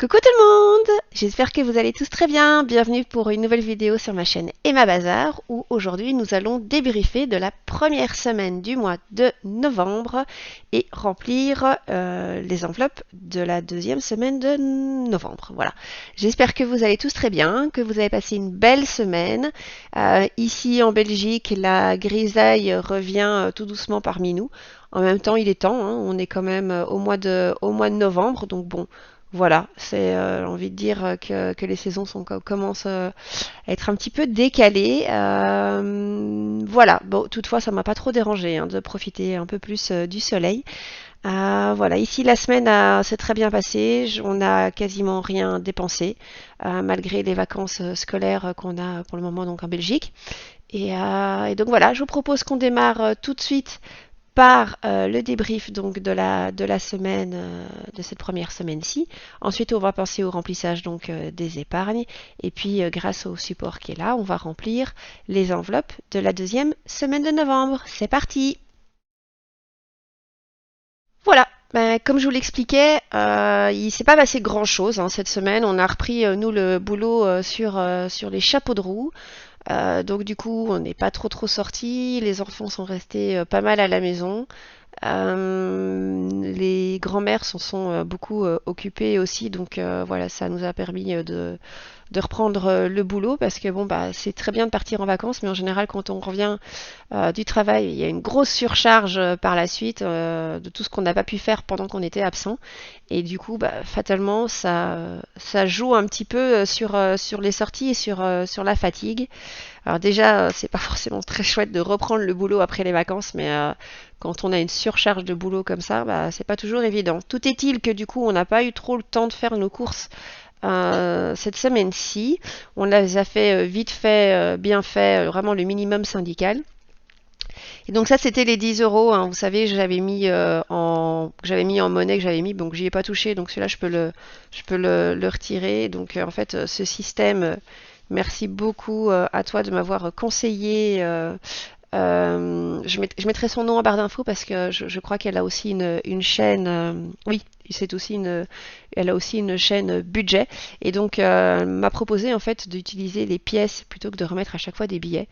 Coucou tout le monde! J'espère que vous allez tous très bien. Bienvenue pour une nouvelle vidéo sur ma chaîne Emma Bazar où aujourd'hui nous allons débriefer de la première semaine du mois de novembre et remplir les enveloppes de la deuxième semaine de novembre. Voilà. J'espère que vous allez tous très bien, que vous avez passé une belle semaine. Ici en Belgique, la grisaille revient tout doucement parmi nous. En même temps, il est temps, hein, on est quand même au mois de novembre, donc bon. Voilà, c'est envie de dire que les saisons commencent à être un petit peu décalées. Voilà, bon, toutefois, ça m'a pas trop dérangé hein, de profiter un peu plus du soleil. Voilà, ici la semaine s'est très bien passée. On n'a quasiment rien dépensé malgré les vacances scolaires qu'on a pour le moment donc en Belgique. Et donc voilà, je vous propose qu'on démarre tout de suite par le débrief donc de la semaine de cette première semaine-ci. Ensuite, on va passer au remplissage donc des épargnes et puis grâce au support qui est là, on va remplir les enveloppes de la deuxième semaine de novembre. C'est parti. Voilà. Ben, comme je vous l'expliquais, il s'est pas passé grand-chose hein, cette semaine. On a repris nous le boulot sur les chapeaux de roue. Donc du coup, on n'est pas trop sortis. Les enfants sont restés pas mal à la maison. Les grands-mères s'en sont beaucoup occupées aussi, donc voilà, ça nous a permis de reprendre le boulot parce que bon bah c'est très bien de partir en vacances, mais en général quand on revient du travail, il y a une grosse surcharge par la suite de tout ce qu'on n'a pas pu faire pendant qu'on était absent, et du coup bah, fatalement ça joue un petit peu sur les sorties et sur la fatigue. Alors déjà, c'est pas forcément très chouette de reprendre le boulot après les vacances, mais quand on a une surcharge de boulot comme ça, bah, c'est pas toujours évident. Tout est-il que du coup, on n'a pas eu trop le temps de faire nos courses cette semaine-ci. On les a fait vite fait, bien fait, vraiment le minimum syndical. Et donc ça, c'était les 10 euros. Hein. Vous savez, j'avais mis en monnaie que j'avais mis, donc j'y ai pas touché. Donc celui-là, je peux le retirer. Donc en fait, ce système, merci beaucoup à toi de m'avoir conseillé. Je mettrai son nom en barre d'infos parce que je crois qu'elle a aussi une chaîne. Oui, c'est aussi elle a aussi une chaîne budget. Et donc, elle m'a proposé en fait d'utiliser les pièces plutôt que de remettre à chaque fois des billets.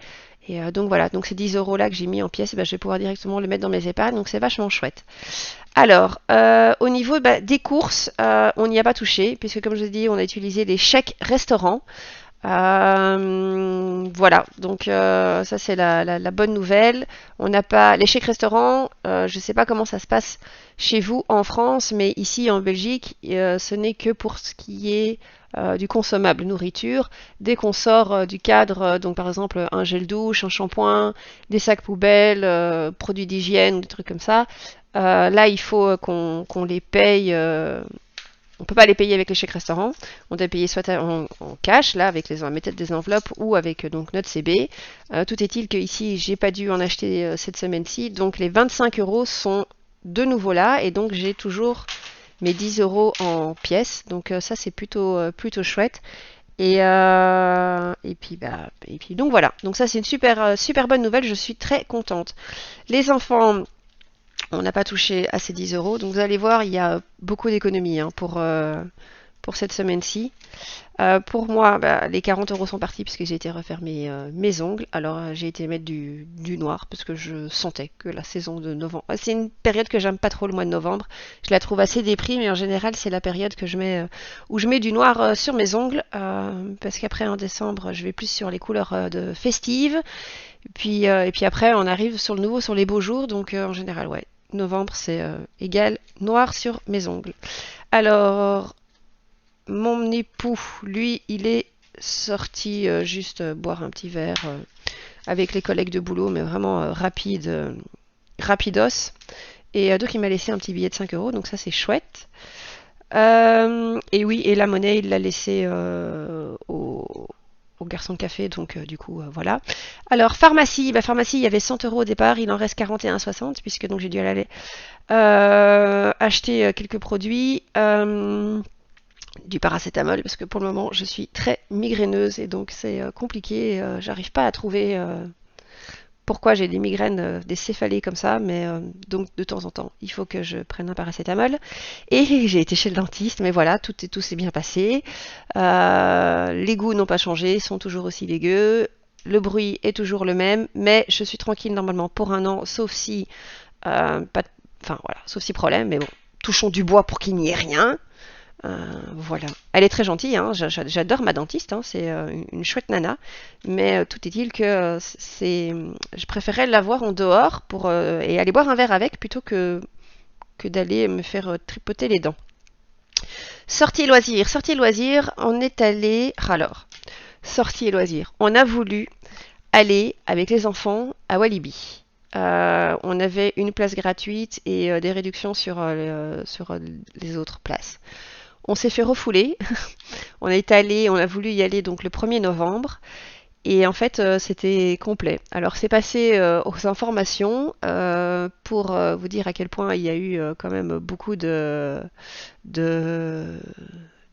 Et donc voilà, donc ces 10 euros là que j'ai mis en pièces, eh ben, je vais pouvoir directement le mettre dans mes épargnes. Donc c'est vachement chouette. Alors, au niveau bah, des courses, on n'y a pas touché puisque comme je vous ai dit, on a utilisé les chèques restaurants. Voilà, donc ça c'est la bonne nouvelle. On n'a pas les chèques restaurants. Je ne sais pas comment ça se passe chez vous en France, mais ici en Belgique, ce n'est que pour ce qui est du consommable nourriture. Dès qu'on sort du cadre, donc par exemple un gel douche, un shampoing, des sacs poubelles, produits d'hygiène, des trucs comme ça. Là, il faut qu'on les paye. On peut pas les payer avec les chèques restaurants. On doit payer soit en cash, là, avec les méthodes des enveloppes, ou avec donc notre CB. Tout est-il que ici, j'ai pas dû en acheter cette semaine-ci. Donc les 25 euros sont de nouveau là, et donc j'ai toujours mes 10 euros en pièces. Donc ça, c'est plutôt chouette. Et puis donc voilà. Donc ça, c'est une super bonne nouvelle. Je suis très contente. Les enfants, on n'a pas touché à ces 10 euros. Donc vous allez voir, il y a beaucoup d'économies hein, pour cette semaine-ci. Pour moi, bah, les 40 euros sont partis puisque j'ai été refaire mes ongles. Alors j'ai été mettre du noir parce que je sentais que la saison de novembre... C'est une période que j'aime pas trop le mois de novembre. Je la trouve assez déprim, mais en général c'est la période que où je mets du noir sur mes ongles. Parce qu'après en décembre, je vais plus sur les couleurs de festives. Et puis après, on arrive sur le nouveau, sur les beaux jours. Donc en général, ouais, novembre, c'est égal noir sur mes ongles. Alors, mon époux, lui, il est sorti juste boire un petit verre avec les collègues de boulot, mais vraiment rapidos. Et donc, il m'a laissé un petit billet de 5 euros, donc ça, c'est chouette. Et oui, et la monnaie, il l'a laissé au garçon de café, donc du coup, voilà. Alors, pharmacie, bah, pharmacie, il y avait 100 euros au départ, il en reste 41,60, puisque donc j'ai dû aller acheter quelques produits. Du paracétamol parce que pour le moment je suis très migraineuse et donc c'est compliqué, j'arrive pas à trouver pourquoi j'ai des migraines, des céphalées comme ça, mais donc de temps en temps, il faut que je prenne un paracétamol. Et j'ai été chez le dentiste, mais voilà, tout s'est bien passé. Les goûts n'ont pas changé, sont toujours aussi dégueux. Le bruit est toujours le même, mais je suis tranquille normalement pour un an, sauf si pas de- enfin voilà, sauf si problème, mais bon, touchons du bois pour qu'il n'y ait rien. Voilà. Elle est très gentille, hein, j'adore ma dentiste, hein, c'est une chouette nana, mais tout est-il que je préférais la voir en dehors et aller boire un verre avec plutôt que d'aller me faire tripoter les dents. Sortie loisirs, on est allé. Alors, sortie et loisirs, on a voulu aller avec les enfants à Walibi. On avait une place gratuite et des réductions sur les autres places. On s'est fait refouler. On a voulu y aller donc le 1er novembre. Et en fait, c'était complet. Alors, c'est passé aux informations pour vous dire à quel point il y a eu quand même beaucoup de, de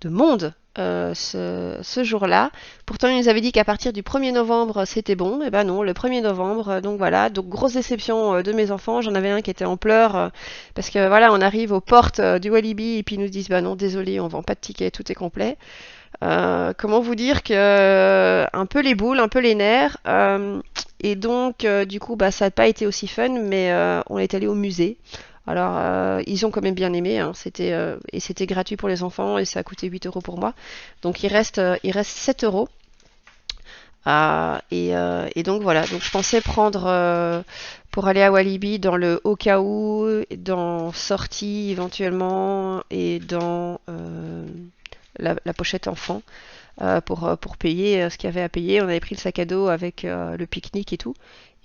monde ce jour-là. Pourtant, ils nous avaient dit qu'à partir du 1er novembre, c'était bon. Et ben non, le 1er novembre, donc voilà. Donc, grosse déception de mes enfants. J'en avais un qui était en pleurs parce que voilà, on arrive aux portes du Walibi et puis ils nous disent, bah non, désolé, on vend pas de tickets, tout est complet. Comment vous dire que un peu les boules, un peu les nerfs. Et donc, du coup, bah, ça n'a pas été aussi fun, mais on est allé au musée. Alors, ils ont quand même bien aimé, hein. Et c'était gratuit pour les enfants et ça a coûté 8 € pour moi. Donc, il reste 7 euros. Et donc voilà, donc je pensais prendre pour aller à Walibi dans le au cas où, dans sortie éventuellement et dans la pochette enfant pour payer ce qu'il y avait à payer. On avait pris le sac à dos avec le pique-nique et tout.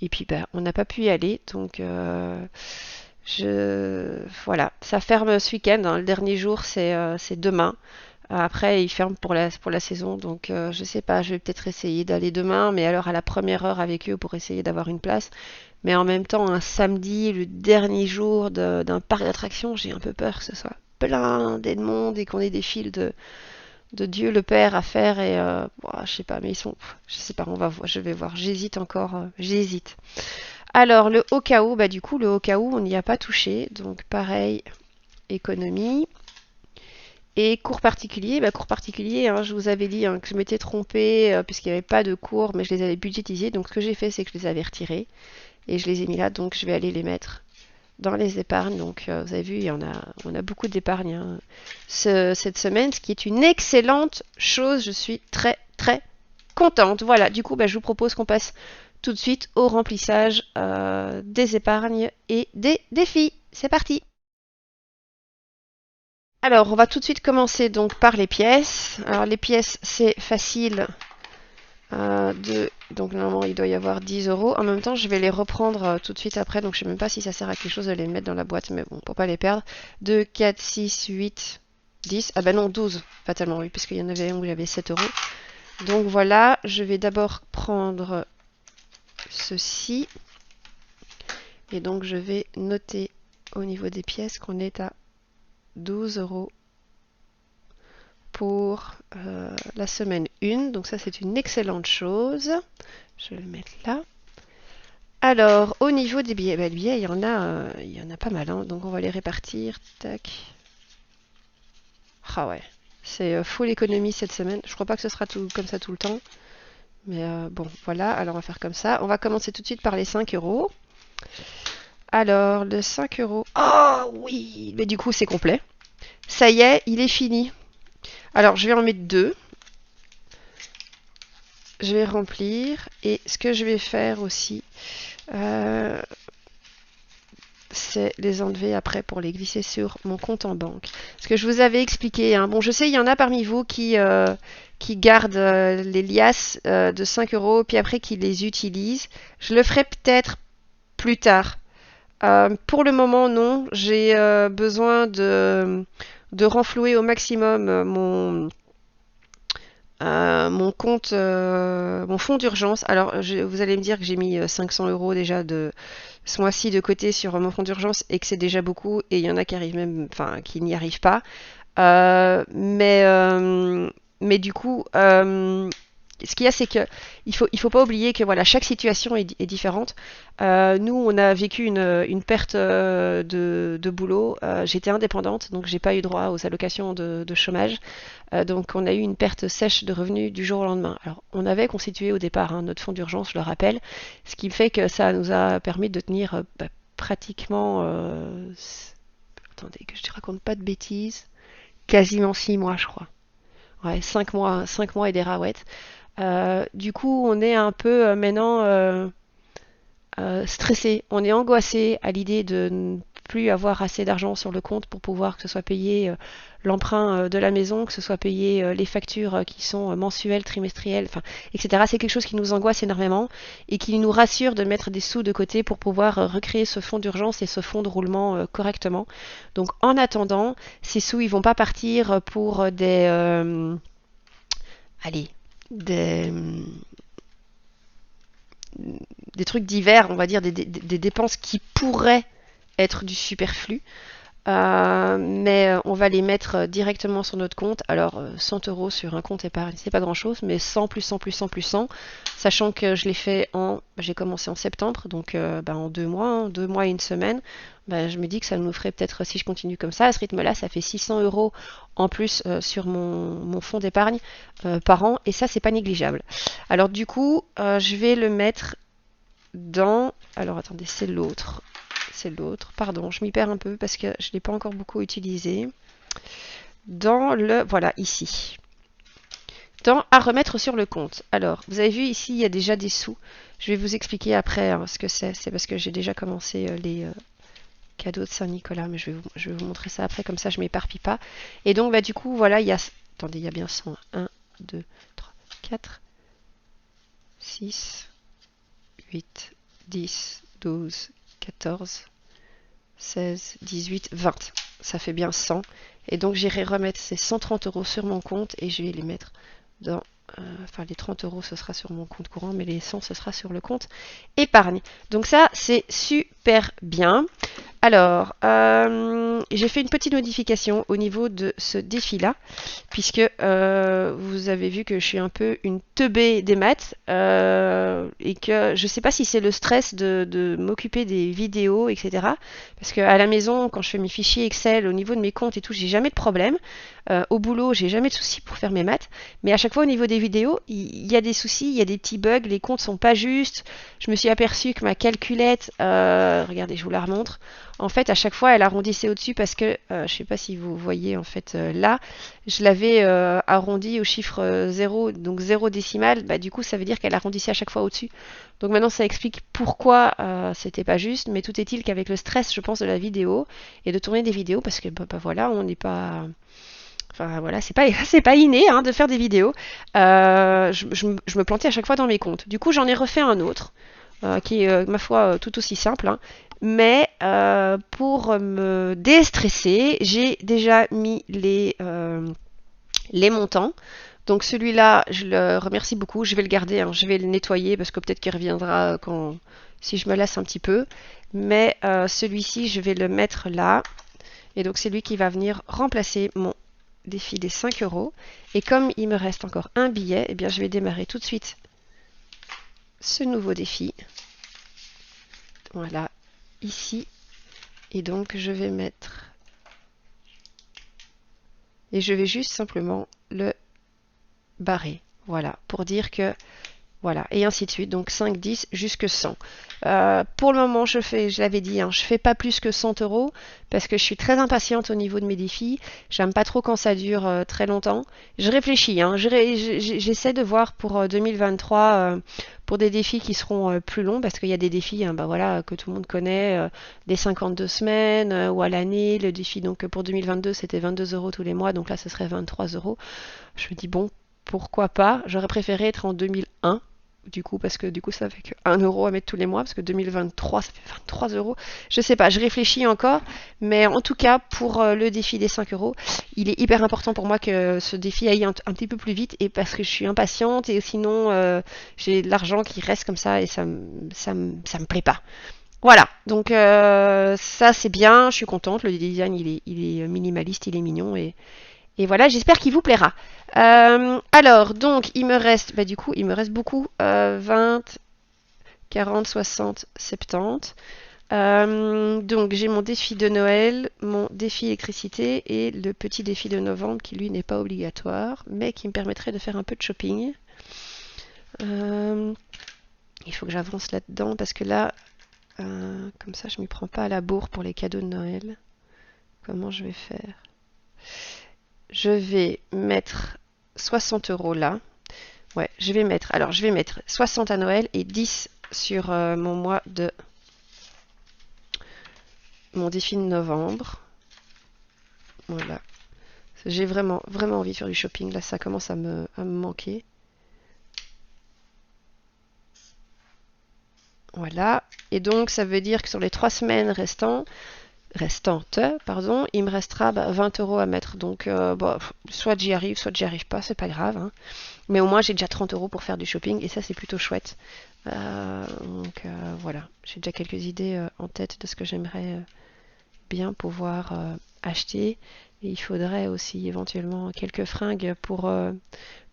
Et puis ben, on n'a pas pu y aller, donc voilà, ça ferme ce week-end, hein. Le dernier jour c'est demain. Après, ils ferment pour la saison, donc je sais pas, je vais peut-être essayer d'aller demain, mais alors à la première heure avec eux pour essayer d'avoir une place. Mais en même temps, un samedi, le dernier jour d'un parc d'attractions, j'ai un peu peur que ce soit blindé de monde et qu'on ait des files de Dieu le Père à faire et ouah, je sais pas, mais je sais pas, on va voir, je vais voir, j'hésite encore, j'hésite. Alors le au cas où, bah du coup le au cas où on n'y a pas touché, donc pareil, économie. Et cours particuliers, bah, cours particuliers, hein, je vous avais dit hein, que je m'étais trompée puisqu'il n'y avait pas de cours, mais je les avais budgétisés. Donc ce que j'ai fait, c'est que je les avais retirés et je les ai mis là. Donc je vais aller les mettre dans les épargnes. Donc vous avez vu, on a beaucoup d'épargne hein, cette semaine, ce qui est une excellente chose. Je suis très très contente. Voilà, du coup, bah, je vous propose qu'on passe tout de suite au remplissage des épargnes et des défis. C'est parti! Alors, on va tout de suite commencer donc par les pièces. Alors, les pièces, c'est facile. Donc, normalement, il doit y avoir 10 euros. En même temps, je vais les reprendre tout de suite après. Donc, je ne sais même pas si ça sert à quelque chose de les mettre dans la boîte. Mais bon, pour pas les perdre. 2, 4, 6, 8, 10. Ah ben non, 12. Fatalement, oui, puisqu'il y en avait un où il y avait 7 euros. Donc, voilà. Je vais d'abord prendre ceci. Et donc, je vais noter au niveau des pièces qu'on est à 12 euros pour la semaine 1. Donc ça, c'est une excellente chose. Je vais le mettre là. Alors, au niveau des billets, bah, les billets, il y en a pas mal. Hein. Donc on va les répartir. Tac. Ah ouais. C'est full économie cette semaine. Je crois pas que ce sera tout comme ça tout le temps. Mais bon, voilà. Alors on va faire comme ça. On va commencer tout de suite par les 5 euros. Alors, le 5 euros. Oh oui! Mais du coup, c'est complet. Ça y est, il est fini. Alors, je vais en mettre 2. Je vais remplir. Et ce que je vais faire aussi, c'est les enlever après pour les glisser sur mon compte en banque. Ce que je vous avais expliqué, hein. Bon, je sais, il y en a parmi vous qui gardent les liasses de 5 euros, puis après qui les utilisent. Je le ferai peut-être plus tard. Pour le moment, non. J'ai besoin de renflouer au maximum mon compte, mon fonds d'urgence. Alors, vous allez me dire que j'ai mis 500 euros déjà de ce mois-ci de côté sur mon fonds d'urgence et que c'est déjà beaucoup. Et il y en a qui arrivent même, enfin, qui n'y arrivent pas. Euh, mais, euh, mais du coup, ce qu'il y a, c'est que il faut pas oublier que voilà, chaque situation est différente. Nous, on a vécu une perte de boulot. J'étais indépendante, donc j'ai pas eu droit aux allocations de chômage. Donc on a eu une perte sèche de revenus du jour au lendemain. Alors on avait constitué au départ notre fonds d'urgence, je le rappelle, ce qui fait que ça nous a permis de tenir pratiquement, attendez que je ne raconte pas de bêtises, quasiment 6 mois je crois. Ouais, 5 mois et des raouettes. Du coup on est un peu maintenant stressé, on est angoissé à l'idée de ne plus avoir assez d'argent sur le compte pour pouvoir que ce soit payé l'emprunt de la maison, que ce soit payé les factures qui sont mensuelles, trimestrielles, enfin, etc. C'est quelque chose qui nous angoisse énormément et qui nous rassure de mettre des sous de côté pour pouvoir recréer ce fonds d'urgence et ce fonds de roulement correctement. Donc en attendant, ces sous, ils vont pas partir pour allez, des, des trucs divers, on va dire, des dépenses qui pourraient être du superflu. Mais on va les mettre directement sur notre compte. Alors 100 euros sur un compte épargne, c'est pas grand chose, mais 100 plus 100 plus 100 plus 100, sachant que je l'ai fait j'ai commencé en septembre, donc en 2 mois, 2 mois et une semaine, je me dis que ça nous ferait peut-être, si je continue comme ça, à ce rythme-là, ça fait 600 euros en plus sur mon fonds d'épargne par an, et ça c'est pas négligeable. Alors du coup, je vais le mettre dans, alors attendez, c'est l'autre. Pardon, je m'y perds un peu parce que je ne l'ai pas encore beaucoup utilisé. Voilà, ici. Dans à remettre sur le compte. Alors, vous avez vu ici, il y a déjà des sous. Je vais vous expliquer après ce que c'est. C'est parce que j'ai déjà commencé les cadeaux de Saint-Nicolas, mais je vais vous montrer ça après, comme ça je ne m'éparpille pas. Et donc, du coup, voilà, il y a... Attendez, il y a bien 100. 1, 2, 3, 4, 6, 8, 10, 12, 14, 16, 18, 20. Ça fait bien 100. Et donc j'irai remettre ces 130 euros sur mon compte et je vais les mettre dans... enfin les 30 euros ce sera sur mon compte courant, mais les 100 ce sera sur le compte épargne. Donc ça c'est super bien. Alors, j'ai fait une petite modification au niveau de ce défi-là, puisque vous avez vu que je suis un peu une teubée des maths, et que je ne sais pas si c'est le stress de m'occuper des vidéos, etc. Parce qu'à la maison, quand je fais mes fichiers Excel, au niveau de mes comptes et tout, j'ai jamais de problème. Au boulot, j'ai jamais de soucis pour faire mes maths, mais à chaque fois au niveau des vidéos, il y a des soucis, il y a des petits bugs, les comptes sont pas justes. Je me suis aperçue que ma calculette, regardez, je vous la remontre. En fait, à chaque fois, elle arrondissait au-dessus parce que, je ne sais pas si vous voyez, en fait, là, je l'avais arrondi au chiffre 0, donc 0 décimal. Du coup, ça veut dire qu'elle arrondissait à chaque fois au-dessus. Donc maintenant, ça explique pourquoi c'était pas juste. Mais tout est-il qu'avec le stress, je pense, de la vidéo et de tourner des vidéos, parce que, voilà, on n'est pas... Enfin voilà, c'est pas inné de faire des vidéos. Je me plantais à chaque fois dans mes comptes. Du coup, j'en ai refait un autre qui est, ma foi, tout aussi simple. Mais pour me déstresser, j'ai déjà mis les montants. Donc celui-là, je le remercie beaucoup. Je vais le garder, je vais le nettoyer parce que peut-être qu'il reviendra si je me lasse un petit peu. Mais celui-ci, je vais le mettre là. Et donc c'est lui qui va venir remplacer mon défi des 5 euros. Et comme il me reste encore un billet, eh bien je vais démarrer tout de suite ce nouveau défi. Voilà, ici. Et donc je vais mettre... Et je vais juste simplement le barrer. Voilà, pour dire que... Voilà, et ainsi de suite. Donc 5, 10, jusque 100. Pour le moment, je l'avais dit, je fais pas plus que 100 euros parce que je suis très impatiente au niveau de mes défis. J'aime pas trop quand ça dure très longtemps. Je réfléchis, j'essaie de voir pour 2023 pour des défis qui seront plus longs parce qu'il y a des défis voilà, que tout le monde connaît, des 52 semaines ou à l'année. Le défi donc pour 2022 c'était 22 euros tous les mois, donc là ce serait 23 euros. Je me dis bon, pourquoi pas? J'aurais préféré être en 2001. Du coup, parce que du coup, ça fait que 1 euro à mettre tous les mois, parce que 2023, ça fait 23 euros. Je sais pas, je réfléchis encore, mais en tout cas, pour le défi des 5 euros, il est hyper important pour moi que ce défi aille un petit peu plus vite, et parce que je suis impatiente, et sinon, j'ai de l'argent qui reste comme ça, et ça me plaît pas. Voilà, donc ça c'est bien, je suis contente, le design il est minimaliste, il est mignon, et Et voilà, j'espère qu'il vous plaira. Alors, donc, il me reste, bah, du coup, il me reste beaucoup. 20, 40, 60, 70. Donc, j'ai mon défi de Noël, mon défi électricité et le petit défi de novembre qui, lui, n'est pas obligatoire, mais qui me permettrait de faire un peu de shopping. Il faut que j'avance là-dedans parce que là, comme ça, je m'y prends pas à la bourre pour les cadeaux de Noël. Comment je vais faire? Je vais mettre 60 € là. Ouais, je vais mettre. Alors, je vais mettre 60 à Noël et 10 sur mon mois de mon défi de novembre. Voilà. J'ai vraiment, vraiment envie de faire du shopping. Là, ça commence à me manquer. Voilà. Et donc, ça veut dire que sur les 3 semaines restantes, pardon, il me restera 20 € à mettre. Donc, bon, soit j'y arrive, soit j'y arrive pas, c'est pas grave, hein. Mais au moins, j'ai déjà 30 € pour faire du shopping et ça, c'est plutôt chouette. Donc, voilà, j'ai déjà quelques idées en tête de ce que j'aimerais bien pouvoir acheter. Et il faudrait aussi éventuellement quelques fringues pour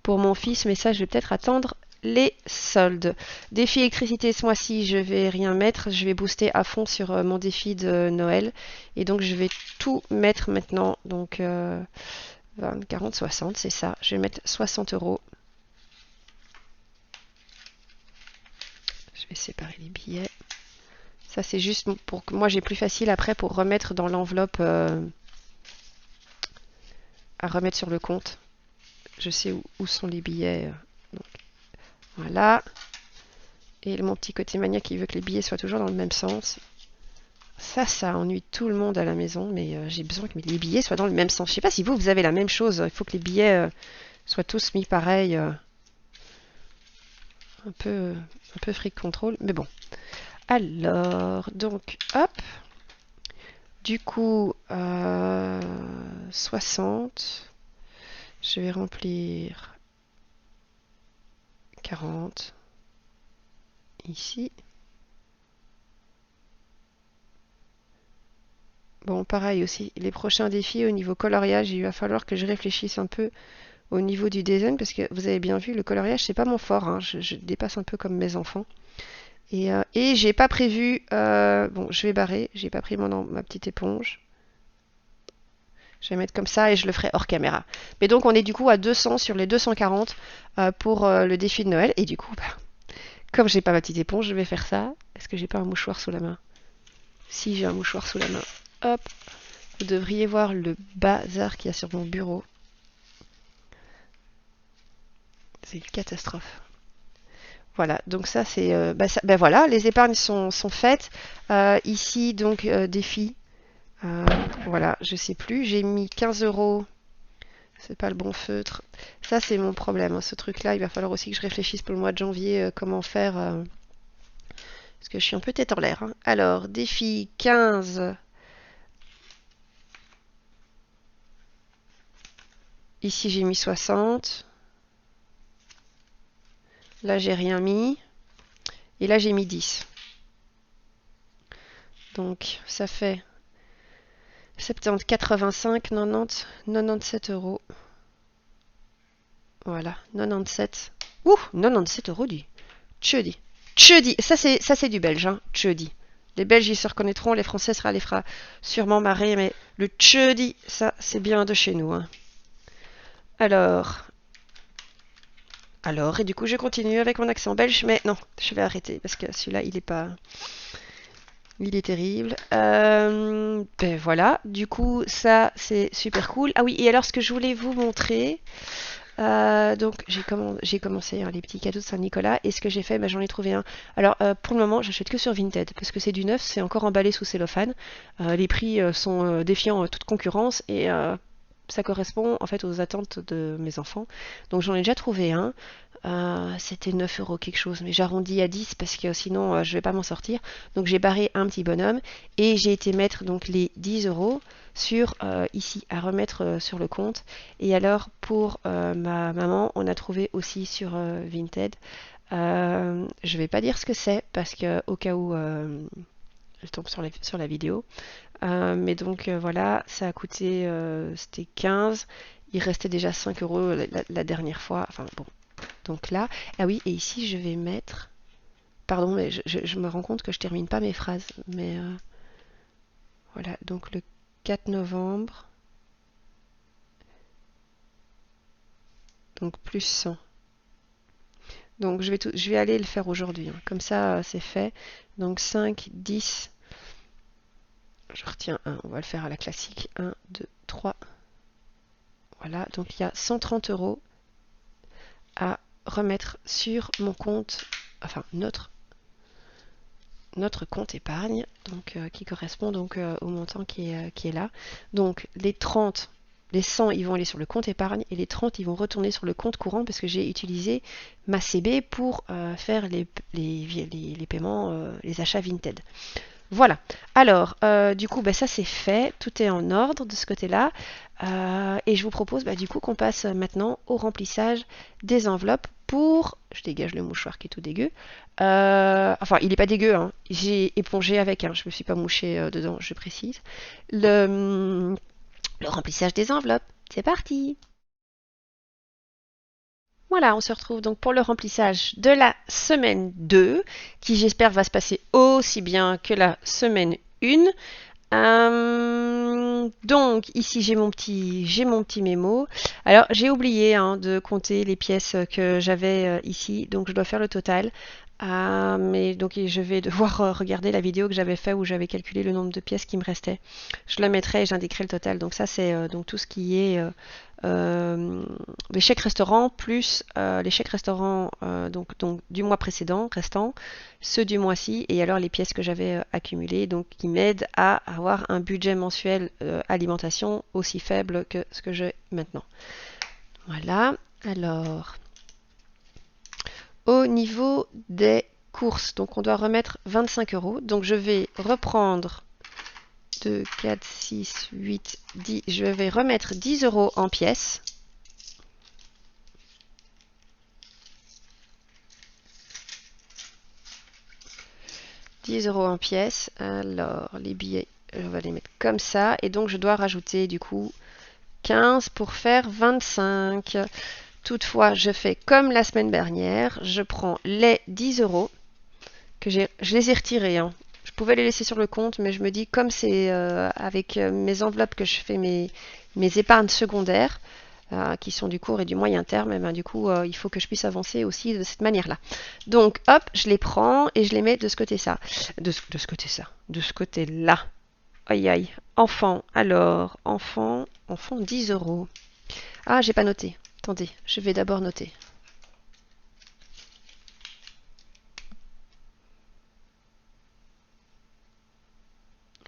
mon fils, mais ça, je vais peut-être attendre les soldes. Défi électricité ce mois-ci, je vais rien mettre. Je vais booster à fond sur mon défi de Noël. Et donc, je vais tout mettre maintenant. Donc, 20, 40, 60, c'est ça. Je vais mettre 60 €. Je vais séparer les billets. Ça, c'est juste pour que moi, j'ai plus facile après pour remettre dans l'enveloppe à remettre sur le compte. Je sais où sont les billets. Donc, voilà. Et mon petit côté maniaque qui veut que les billets soient toujours dans le même sens. Ça ennuie tout le monde à la maison, mais j'ai besoin que les billets soient dans le même sens. Je sais pas si vous avez la même chose. Il faut que les billets soient tous mis pareil. Un peu fric contrôle, mais bon. Alors, donc, hop. Du coup, 60. Je vais remplir 40. Ici. Bon, pareil aussi, les prochains défis au niveau coloriage, il va falloir que je réfléchisse un peu au niveau du design, parce que vous avez bien vu, le coloriage, c'est pas mon fort, hein. Je dépasse un peu comme mes enfants. Et j'ai pas prévu, bon, je vais barrer, j'ai pas pris ma petite éponge. Je vais mettre comme ça et je le ferai hors caméra. Mais donc, on est du coup à 200 sur les 240 pour le défi de Noël. Et du coup, comme j'ai pas ma petite éponge, je vais faire ça. Est-ce que j'ai pas un mouchoir sous la main? Si, j'ai un mouchoir sous la main. Hop, vous devriez voir le bazar qu'il y a sur mon bureau. C'est une catastrophe. Voilà, donc ça c'est... ben voilà, les épargnes sont faites. Ici, donc, défi. Voilà, je sais plus. J'ai mis 15 €. C'est pas le bon feutre. Ça, c'est mon problème, hein, ce truc-là. Il va falloir aussi que je réfléchisse pour le mois de janvier comment faire. Parce que je suis un peu tête en l'air, hein. Alors, défi 15. Ici, j'ai mis 60. Là, j'ai rien mis. Et là, j'ai mis 10. Donc, ça fait 70, 85, 90, 97 €. Voilà, 97. Ouh, 97 € du Tchedi. Tchedi, ça c'est du belge, hein, Tchedi. Les Belges ils se reconnaîtront, les Français ça les fera sûrement marrer, mais le Tchedi, ça c'est bien de chez nous, hein. Alors, et du coup je continue avec mon accent belge, mais non, je vais arrêter parce que celui-là il est pas, il est terrible. Ben voilà, du coup ça c'est super cool. Ah oui, et alors ce que je voulais vous montrer. Donc j'ai commencé hein, les petits cadeaux de Saint-Nicolas et ce que j'ai fait, j'en ai trouvé un. Alors pour le moment j'achète que sur Vinted parce que c'est du neuf, c'est encore emballé sous cellophane. Les prix sont défiant toute concurrence et ça correspond en fait aux attentes de mes enfants. Donc j'en ai déjà trouvé un. C'était 9 € quelque chose, mais j'arrondis à 10 parce que sinon je vais pas m'en sortir. Donc j'ai barré un petit bonhomme et j'ai été mettre donc les 10 € sur ici à remettre sur le compte. Et alors pour ma maman, on a trouvé aussi sur Vinted. Je vais pas dire ce que c'est parce que au cas où je tombe sur la vidéo. Mais donc voilà, ça a coûté, c'était 15. il restait déjà 5 euros la dernière fois. Enfin bon, donc là, ah oui, et ici je vais mettre, pardon, mais je me rends compte que je termine pas mes phrases, mais voilà, donc le 4 novembre, donc plus 100. Donc je vais aller le faire aujourd'hui, hein. Comme ça c'est fait. Donc 5, 10, je retiens 1, on va le faire à la classique. 1, 2, 3. Voilà, donc il y a 130 euros à remettre sur mon compte, enfin notre compte épargne, donc qui correspond donc au montant qui est là. Donc les 30, les 100, ils vont aller sur le compte épargne et les 30, ils vont retourner sur le compte courant parce que j'ai utilisé ma CB pour faire les paiements, les achats Vinted. Voilà. Alors, du coup, bah, ça c'est fait, tout est en ordre de ce côté-là. Et je vous propose bah, du coup qu'on passe maintenant au remplissage des enveloppes pour... Je dégage le mouchoir qui est tout dégueu. Enfin, il n'est pas dégueu, hein. J'ai épongé avec, hein. Je ne me suis pas mouché dedans, je précise. Le remplissage des enveloppes, c'est parti! Voilà, on se retrouve donc pour le remplissage de la semaine 2, qui j'espère va se passer aussi bien que la semaine 1. Donc ici j'ai mon petit mémo. Alors j'ai oublié hein, de compter les pièces que j'avais ici, donc je dois faire le total. Mais donc je vais devoir regarder la vidéo que j'avais fait où j'avais calculé le nombre de pièces qui me restait. Je la mettrai et j'indiquerai le total. Donc ça c'est donc tout ce qui est les chèques restaurants plus les chèques restaurants donc du mois précédent restant, ceux du mois-ci et alors les pièces que j'avais accumulées donc qui m'aident à avoir un budget mensuel alimentation aussi faible que ce que j'ai maintenant. Voilà. Alors au niveau des courses, donc on doit remettre 25 euros. Donc je vais reprendre 2, 4, 6, 8, 10. Je vais remettre 10 euros en pièces. €en pièces. Alors les billets, on va les mettre comme ça. Et donc je dois rajouter du coup 15 pour faire 25. Toutefois, je fais comme la semaine dernière. Je prends les 10 euros que je les ai retirés. Hein. Je pouvais les laisser sur le compte, mais je me dis, comme c'est avec mes enveloppes que je fais mes épargnes secondaires, qui sont du court et du moyen terme, et ben, du coup, il faut que je puisse avancer aussi de cette manière-là. Donc, hop, je les prends et je les mets de ce côté-là. De ce côté-là. Aïe, aïe. Enfant, alors, enfant, 10 euros. Ah, j'ai pas noté. Attendez, je vais d'abord noter.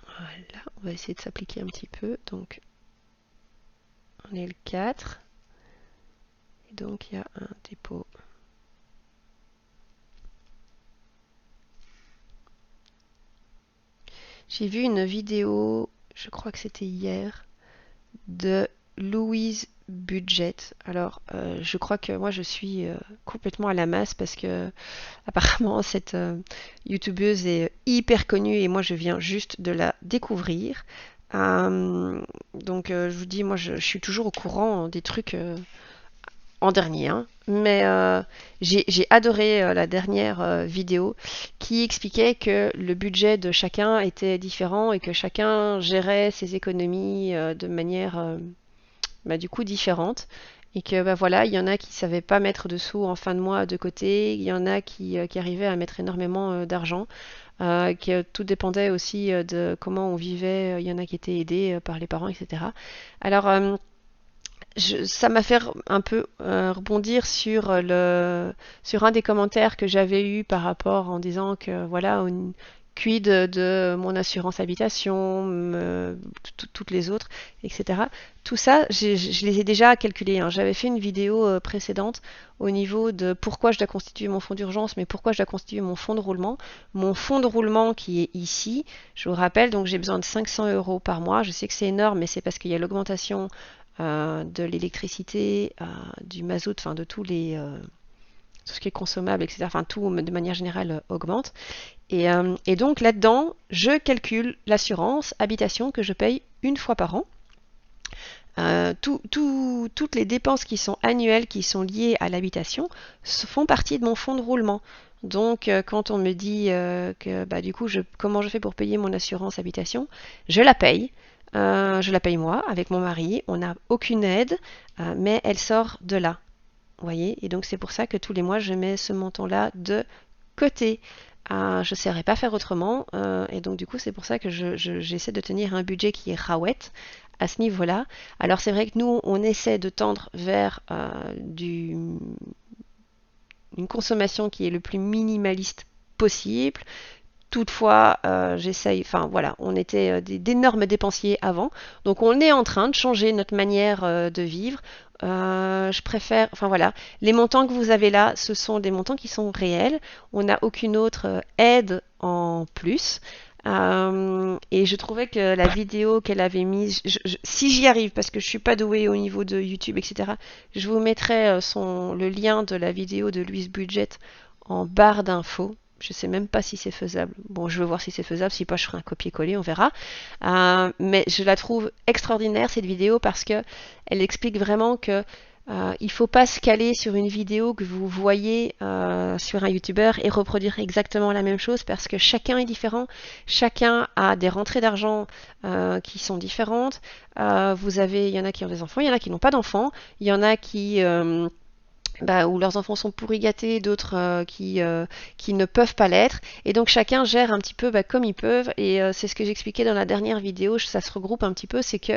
Voilà, on va essayer de s'appliquer un petit peu. Donc, on est le 4. Et donc, il y a un dépôt. J'ai vu une vidéo, je crois que c'était hier, de Louise Budget. Alors, je crois que moi, je suis complètement à la masse parce que apparemment, cette youtubeuse est hyper connue et moi, je viens juste de la découvrir. Donc, je vous dis, moi, je suis toujours au courant des trucs en dernier, hein. Mais j'ai adoré la dernière vidéo qui expliquait que le budget de chacun était différent et que chacun gérait ses économies de manière bah, du coup différente. Et que bah, voilà, il y en a qui ne savaient pas mettre de sous en fin de mois de côté, il y en a qui arrivaient à mettre énormément d'argent, que tout dépendait aussi de comment on vivait, il y en a qui étaient aidés par les parents, etc. Alors, ça m'a fait un peu rebondir sur sur un des commentaires que j'avais eu par rapport en disant que voilà quid de mon assurance habitation, toutes les autres, etc. Tout ça, je les ai déjà calculés. Hein. J'avais fait une vidéo précédente au niveau de pourquoi je dois constituer mon fonds d'urgence, mais pourquoi je dois constituer mon fonds de roulement. Mon fonds de roulement qui est ici, je vous rappelle, donc j'ai besoin de 500 euros par mois. Je sais que c'est énorme, mais c'est parce qu'il y a l'augmentation de l'électricité, du mazout, enfin de tout ce qui est consommable, etc. Enfin tout de manière générale augmente. Et donc là-dedans, je calcule l'assurance habitation que je paye une fois par an. toutes les dépenses qui sont annuelles, qui sont liées à l'habitation, font partie de mon fonds de roulement. Donc, quand on me dit que bah, du coup, comment je fais pour payer mon assurance habitation, je la paye. Je la paye moi, avec mon mari. On n'a aucune aide, mais elle sort de là. Vous voyez? Et donc, c'est pour ça que tous les mois, je mets ce montant-là de côté. Je ne saurais pas faire autrement. Et donc, du coup, c'est pour ça que j'essaie de tenir un budget qui est rawette à ce niveau-là. Alors, c'est vrai que nous, on essaie de tendre vers une consommation qui est le plus minimaliste possible. Toutefois, j'essaye, enfin voilà, on était d'énormes dépensiers avant, donc on est en train de changer notre manière de vivre. Je préfère, enfin voilà, les montants que vous avez là, ce sont des montants qui sont réels. On n'a aucune autre aide en plus. Et je trouvais que la vidéo qu'elle avait mise, si j'y arrive, parce que je suis pas douée au niveau de YouTube, etc., je vous mettrai le lien de la vidéo de Louise Budget en barre d'infos. Je sais même pas si c'est faisable. Bon, je veux voir si c'est faisable. Si pas, je ferai un copier-coller, on verra. Mais je la trouve extraordinaire cette vidéo parce que elle explique vraiment que il faut pas se caler sur une vidéo que vous voyez sur un YouTuber et reproduire exactement la même chose parce que chacun est différent. Chacun a des rentrées d'argent qui sont différentes. Il y en a qui ont des enfants, il y en a qui n'ont pas d'enfants, il y en a qui où leurs enfants sont pourri gâtés, d'autres qui ne peuvent pas l'être. Et donc chacun gère un petit peu comme ils peuvent. Et c'est ce que j'expliquais dans la dernière vidéo, ça se regroupe un petit peu, c'est que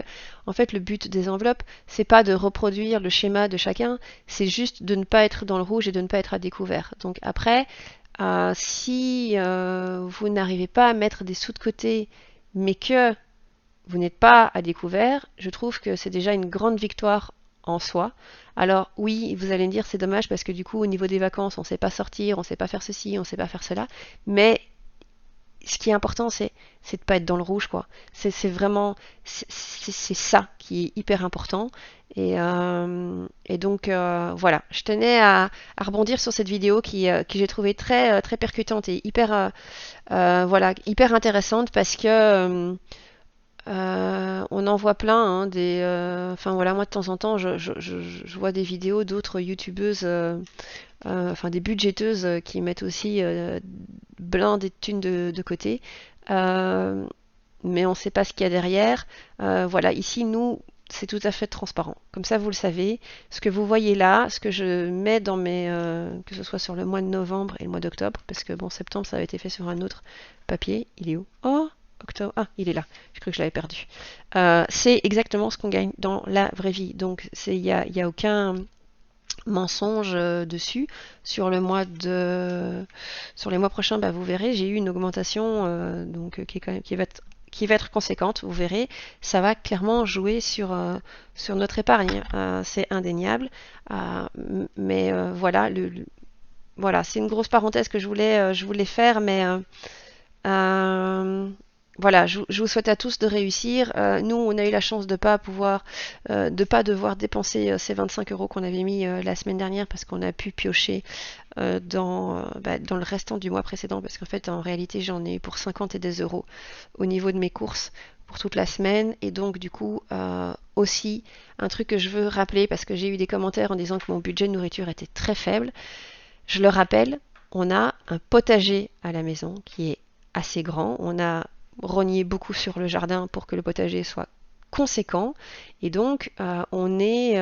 en fait le but des enveloppes, c'est pas de reproduire le schéma de chacun, c'est juste de ne pas être dans le rouge et de ne pas être à découvert. Donc après, si vous n'arrivez pas à mettre des sous de côté, mais que vous n'êtes pas à découvert, je trouve que c'est déjà une grande victoire en soi. Alors oui, vous allez me dire c'est dommage parce que du coup au niveau des vacances on ne sait pas sortir, on ne sait pas faire ceci, on ne sait pas faire cela, mais ce qui est important c'est de ne pas être dans le rouge quoi. C'est vraiment c'est ça qui est hyper important et donc voilà, je tenais à rebondir sur cette vidéo qui j'ai trouvé très percutante et hyper voilà hyper intéressante parce que on en voit plein, hein, enfin voilà, moi de temps en temps, je vois des vidéos d'autres youtubeuses, enfin des budgéteuses qui mettent aussi blindées de thunes de côté, Euh, mais on ne sait pas ce qu'il y a derrière. Voilà, ici nous, c'est tout à fait transparent. Comme ça, vous le savez. Ce que vous voyez là, ce que je mets dans que ce soit sur le mois de novembre et le mois d'octobre, parce que bon, septembre, ça avait été fait sur un autre papier. Il est où? Oh, octobre. Ah, il est là. Je crois que je l'avais perdu. C'est exactement ce qu'on gagne dans la vraie vie. Donc, il y a aucun mensonge dessus. Sur sur les mois prochains, bah, vous verrez, j'ai eu une augmentation donc qui va être conséquente, vous verrez, ça va clairement jouer sur notre épargne, c'est indéniable. Mais voilà, voilà, c'est une grosse parenthèse que je voulais faire, mais euh, voilà, je vous souhaite à tous de réussir. Nous, on a eu la chance de pas devoir dépenser ces 25 euros qu'on avait mis la semaine dernière parce qu'on a pu piocher dans le restant du mois précédent parce qu'en fait, en réalité, j'en ai eu pour 50 et des euros au niveau de mes courses pour toute la semaine. Et donc, du coup, aussi, un truc que je veux rappeler parce que j'ai eu des commentaires en disant que mon budget de nourriture était très faible. Je le rappelle, on a un potager à la maison qui est assez grand. On a rogné beaucoup sur le jardin pour que le potager soit conséquent. Et donc, on est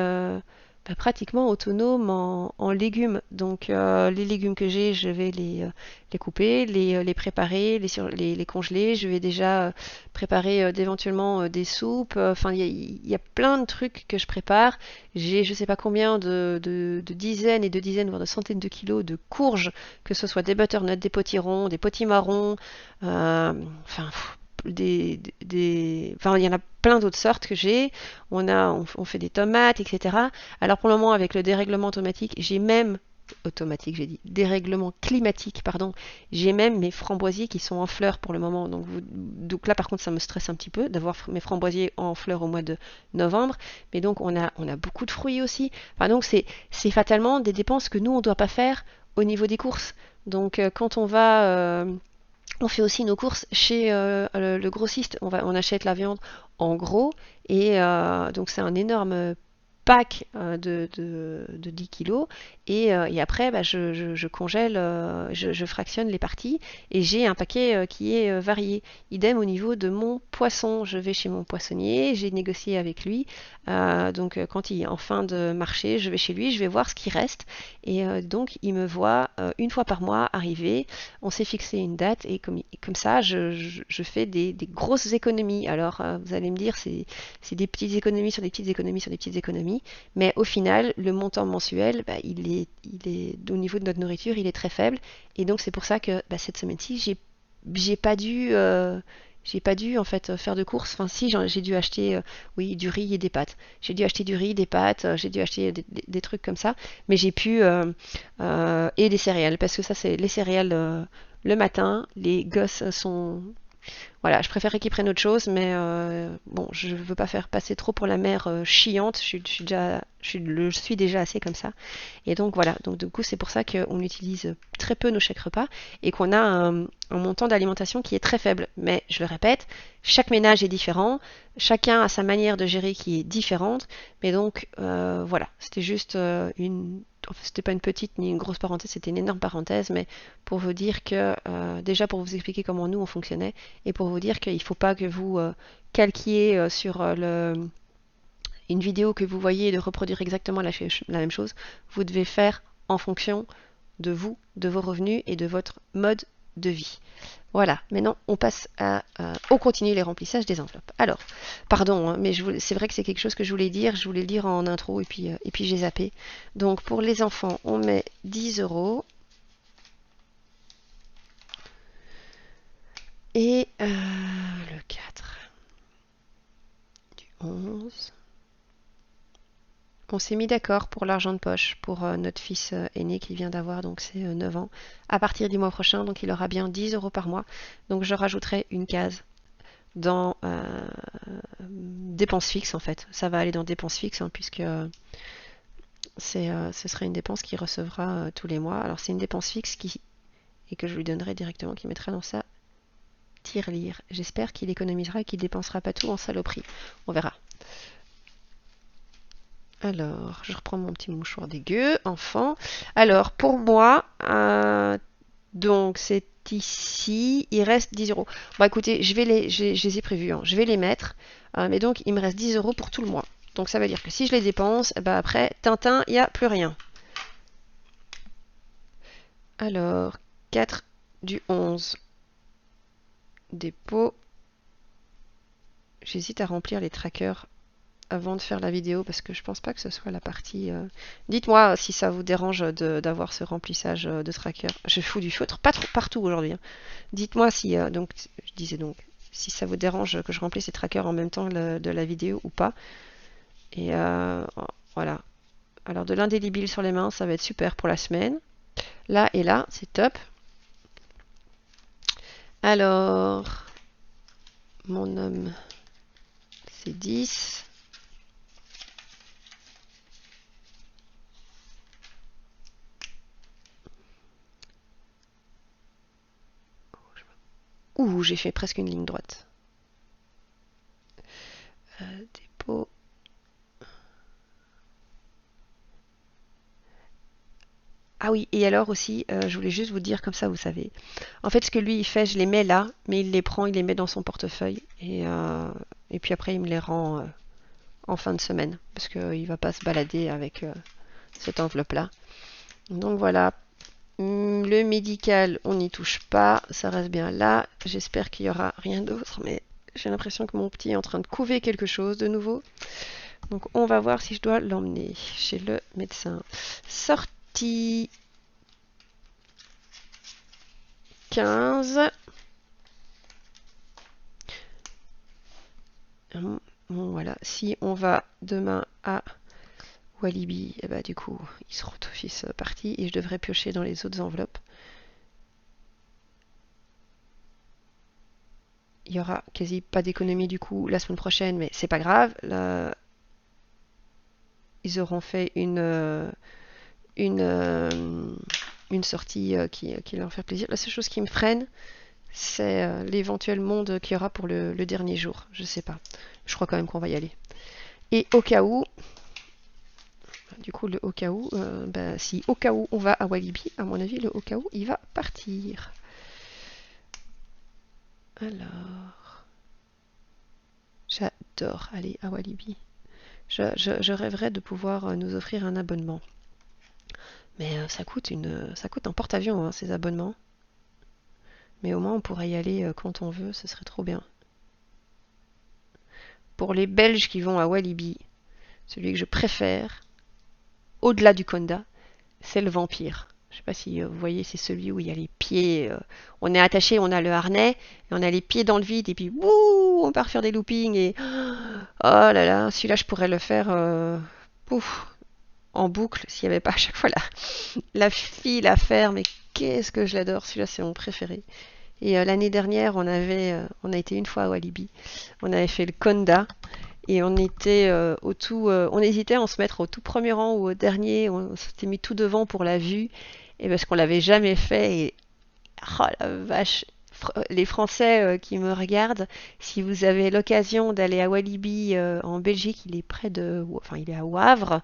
pratiquement autonome en légumes. Donc, les légumes que j'ai, je vais les couper, les préparer, les congeler. Je vais déjà préparer éventuellement des soupes. Enfin, il y a plein de trucs que je prépare. J'ai je sais pas combien de dizaines et de dizaines, voire de centaines de kilos de courges, que ce soit des butternuts, des potirons, des potimarrons, enfin enfin il y en a plein d'autres sortes que j'ai. On fait des tomates, etc. Alors pour le moment avec le dérèglement automatique, j'ai même automatique, j'ai dit dérèglement climatique, pardon. J'ai même mes framboisiers qui sont en fleurs pour le moment. Donc là par contre ça me stresse un petit peu d'avoir mes framboisiers en fleurs au mois de novembre. Mais donc on a beaucoup de fruits aussi. Enfin donc c'est fatalement des dépenses que nous on ne doit pas faire au niveau des courses. Donc quand on va On fait aussi nos courses chez le grossiste. On achète la viande en gros et donc c'est un énorme pack de 10 kilos et après bah, je congèle, je fractionne les parties et j'ai un paquet qui est varié. Idem au niveau de mon poisson. Je vais chez mon poissonnier, j'ai négocié avec lui. Donc quand il est en fin de marché, je vais chez lui, je vais voir ce qui reste et donc il me voit une fois par mois arriver. On s'est fixé une date et comme ça, je fais des grosses économies. Alors, vous allez me dire, c'est des petites économies sur des petites économies sur des petites économies, mais au final, le montant mensuel, bah, il est, au niveau de notre nourriture, il est très faible. Et donc, c'est pour ça que bah, cette semaine-ci, j'ai pas dû, j'ai pas dû en fait faire de courses. Enfin, si, j'ai dû acheter, oui, du riz et des pâtes. J'ai dû acheter du riz, des pâtes, j'ai dû acheter des trucs comme ça. Mais j'ai pu et des céréales, parce que ça, c'est les céréales le matin. Les gosses sont voilà, je préférerais qu'ils prennent autre chose, mais bon, je veux pas faire passer trop pour la mère chiante. Je suis déjà assez comme ça. Et donc voilà, donc du coup c'est pour ça qu'on utilise très peu nos chèques repas et qu'on a un montant d'alimentation qui est très faible. Mais je le répète, chaque ménage est différent, chacun a sa manière de gérer qui est différente. Mais donc voilà, c'était juste enfin, c'était pas une petite ni une grosse parenthèse, c'était une énorme parenthèse, mais pour vous dire que déjà pour vous expliquer comment nous on fonctionnait et pour vous dire qu'il ne faut pas que vous calquiez sur une vidéo que vous voyez et de reproduire exactement la même chose. Vous devez faire en fonction de vous, de vos revenus et de votre mode de vie. Voilà, maintenant on passe on continue les remplissages des enveloppes. Alors, pardon, hein, mais c'est vrai que c'est quelque chose que je voulais dire, je voulais le dire en intro et puis j'ai zappé. Donc pour les enfants, on met 10 euros. Et le 4 du 11. On s'est mis d'accord pour l'argent de poche pour notre fils aîné qui vient d'avoir donc ses 9 ans. À partir du mois prochain, donc il aura bien 10 euros par mois. Donc je rajouterai une case dans dépenses fixes en fait. Ça va aller dans dépenses fixes hein, puisque ce serait une dépense qu'il recevra tous les mois. Alors c'est une dépense fixe et que je lui donnerai directement, qui mettra dans sa tirelire. J'espère qu'il économisera et qu'il dépensera pas tout en saloperie. On verra. Alors, je reprends mon petit mouchoir dégueu, enfant. Alors, pour moi, donc c'est ici, il reste 10 euros. Bon, écoutez, je les ai prévus, hein, je vais les mettre. Mais donc, il me reste 10 euros pour tout le mois. Donc, ça veut dire que si je les dépense, bah après, Tintin, il n'y a plus rien. Alors, 4 du 11. Dépôt. J'hésite à remplir les trackers avant de faire la vidéo parce que je pense pas que ce soit la partie. Dites-moi si ça vous dérange d'avoir ce remplissage de tracker. Je fous du feutre, pas trop partout aujourd'hui. Hein. Dites-moi si donc je disais donc si ça vous dérange que je remplisse ces trackers en même temps de la vidéo ou pas. Et voilà. Alors de l'indélébile sur les mains, ça va être super pour la semaine. Là et là, c'est top. Alors mon homme, c'est 10. Ouh, j'ai fait presque une ligne droite. Dépôt. Ah oui, et alors aussi, je voulais juste vous dire comme ça, vous savez. En fait, ce que lui, il fait, je les mets là, mais il les prend, il les met dans son portefeuille. Et puis après, il me les rend en fin de semaine. Parce qu'il ne va pas se balader avec cette enveloppe-là. Donc voilà. Le médical, on n'y touche pas. Ça reste bien là. J'espère qu'il n'y aura rien d'autre. Mais j'ai l'impression que mon petit est en train de couver quelque chose de nouveau. Donc on va voir si je dois l'emmener chez le médecin. Sortie 15. Bon, voilà. Si on va demain à Walibi, et bah, du coup, ils seront d'office partis et je devrais piocher dans les autres enveloppes. Il y aura quasi pas d'économie du coup la semaine prochaine, mais c'est pas grave. Là, ils auront fait une sortie qui leur fait plaisir. La seule chose qui me freine, c'est l'éventuel monde qu'il y aura pour le dernier jour. Je sais pas. Je crois quand même qu'on va y aller. Et au cas où, du coup, le au cas où, bah, si au cas où on va à Walibi, à mon avis, le au cas où, il va partir. Alors, j'adore aller à Walibi. Je rêverais de pouvoir nous offrir un abonnement. Mais ça coûte un porte-avions, hein, ces abonnements. Mais au moins, on pourrait y aller quand on veut, ce serait trop bien. Pour les Belges qui vont à Walibi, celui que je préfère, au-delà du Conda, c'est le Vampire. Je ne sais pas si vous voyez, c'est celui où il y a les pieds. On est attaché, on a le harnais, et on a les pieds dans le vide, et puis wouh, on part faire des loopings. Et oh là là, celui-là, je pourrais le faire pouf, en boucle s'il n'y avait pas à chaque fois la file à faire. Mais qu'est-ce que je l'adore, celui-là, c'est mon préféré. Et l'année dernière, on a été une fois à Walibi. On avait fait le Conda. Et on était on hésitait à en se mettre au tout premier rang ou au dernier. On s'était mis tout devant pour la vue. Et parce qu'on l'avait jamais fait. Et oh la vache, les Français qui me regardent, si vous avez l'occasion d'aller à Walibi en Belgique, il est enfin il est à Wavre.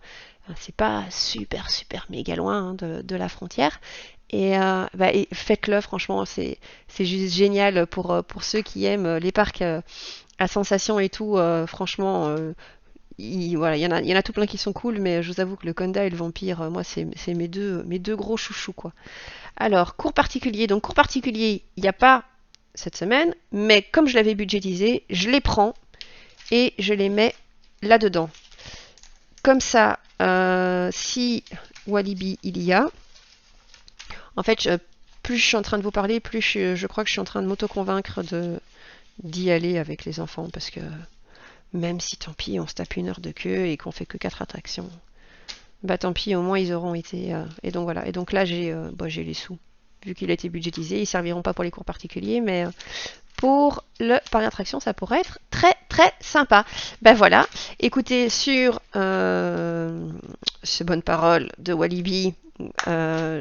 C'est pas super méga loin hein, de la frontière. Et faites-le, franchement, c'est juste génial pour ceux qui aiment les parcs à sensations et tout. Franchement, voilà, il y en a tout plein qui sont cool, mais je vous avoue que le Conda et le Vampire, moi, c'est mes deux gros chouchous, quoi. Alors, cours particulier. Donc, cours particulier, il n'y a pas cette semaine, mais comme je l'avais budgétisé, je les prends et je les mets là-dedans. Comme ça, si Walibi il y a, en fait, plus je suis en train de vous parler, plus je crois que je suis en train de m'auto-convaincre d'y aller avec les enfants, parce que même si tant pis, on se tape une heure de queue et qu'on fait que 4 attractions, bah tant pis, au moins ils auront été. Et donc voilà. Et donc là, j'ai les sous. Vu qu'il a été budgétisé, ils serviront pas pour les cours particuliers, mais pour le parc d'attraction, ça pourrait être très sympa. Ben voilà. Écoutez, sur ces bonnes paroles de Walibi,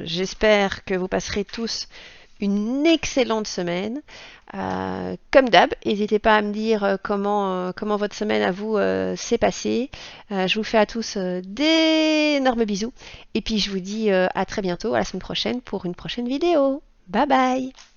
j'espère que vous passerez tous une excellente semaine. Comme d'hab, n'hésitez pas à me dire comment votre semaine à vous s'est passée. Je vous fais à tous d'énormes bisous. Et puis je vous dis à très bientôt, à la semaine prochaine pour une prochaine vidéo. Bye bye!